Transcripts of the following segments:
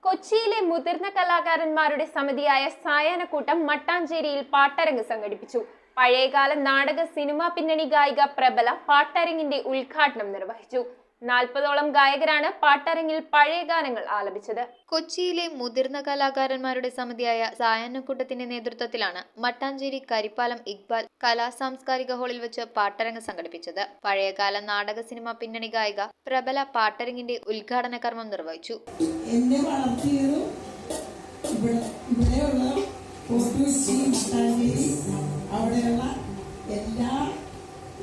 കൊച്ചിയിലെ മുതിർന്ന കലാകാരന്മാരുടെ സമിതിയായ സായാഹ്നക്കൂട്ടം മട്ടാഞ്ചേരിയിൽ പാട്ടരങ്ങ് സംഘടിപ്പിച്ചു. പഴയകാല നാടക സിനിമാ പിന്നണി ഗായിക പ്രബല പാട്ടരങ്ങിന്റെ ഉദ്ഘാടനം നിർവഹിച്ചു. 40ഓളം ഗായകരാണ് പാട്ടരങ്ങിൽ പഴയ ഗാനങ്ങൾ ആലപിച്ചത്. കൊച്ചിയിലെ മുതിർന്ന കലാകാരന്മാരുടെ സമിതിയായ സായാഹ്നക്കൂട്ടത്തിന്റെ നേതൃത്വത്തിലാണ് മട്ടാഞ്ചേരി കരിപ്പാലം ഇക്ബാൽ കലാസാംസ്കാരിക ഹാളിൽ വെച്ച് പാട്ടരങ്ങ് സംഘടിപ്പിച്ചത്. പഴയകാല നാടക സിനിമ പിന്നണി ഗായിക പ്രബല പാട്ടരങ്ങിന്റെ ഉദ്ഘാടന കർമ്മം നിർവഹിച്ചു. അവിടെയുള്ള എല്ലാ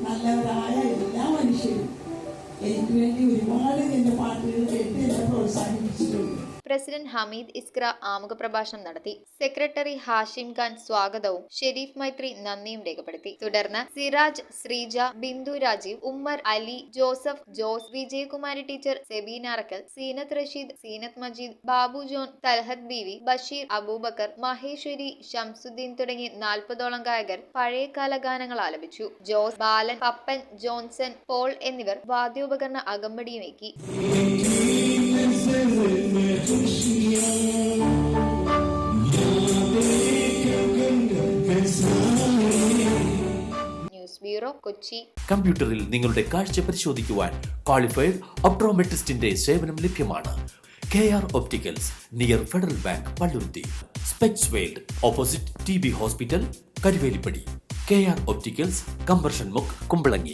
നല്ലവരായ എല്ലാ മനുഷ്യരും എനിക്ക് വേണ്ടി ഒരുപാട് എന്റെ പാട്ടുകൾ കേട്ട് എന്നെ പ്രോത്സാഹിപ്പിച്ചിട്ടുണ്ട്. പ്രസിഡന്റ് ഹമീദ് ഇസ്ക്ര ആമുഖ പ്രഭാഷണം നടത്തി. സെക്രട്ടറി ഹാഷിം ഖാൻ സ്വാഗതവും ഷെരീഫ് മൈത്രി നന്ദിയും രേഖപ്പെടുത്തി. തുടർന്ന് Siraj, Sreeja, Bindu Rajeev, Ummer, Ali, Joseph, Jose, Vijayakumari teacher, Sebeena Arakkal, Seenath Rasheed, Seenath Majeed, Babu John, Thalhath Beevi, Basheer, Abubakkar, Maheswari, Shamsuddin തുടങ്ങി 40ഓളം ഗായകർ പഴയകാല ഗാനങ്ങൾ ആലപിച്ചു. Jose, Balan, Pappan, Johnson, Paul എന്നിവർ വാദ്യോപകരണ അകമ്പടിയുമേക്കി. News bureau, Kochi. കമ്പ്യൂട്ടറിൽ നിങ്ങളുടെ കാഴ്ച പരിശോധിക്കുവാൻ ക്വാളിഫൈഡ് ഒപ്ട്രോമെട്രിസ്റ്റിന്റെ സേവനം ലഭ്യമാണ്. KR opticals, near Federal Bank, Palluruthy. Specs world, opposite TB hospital, Karuvelippady. KR opticals, കമ്പർഷൻ മുക്ക്, കുമ്പളങ്ങി.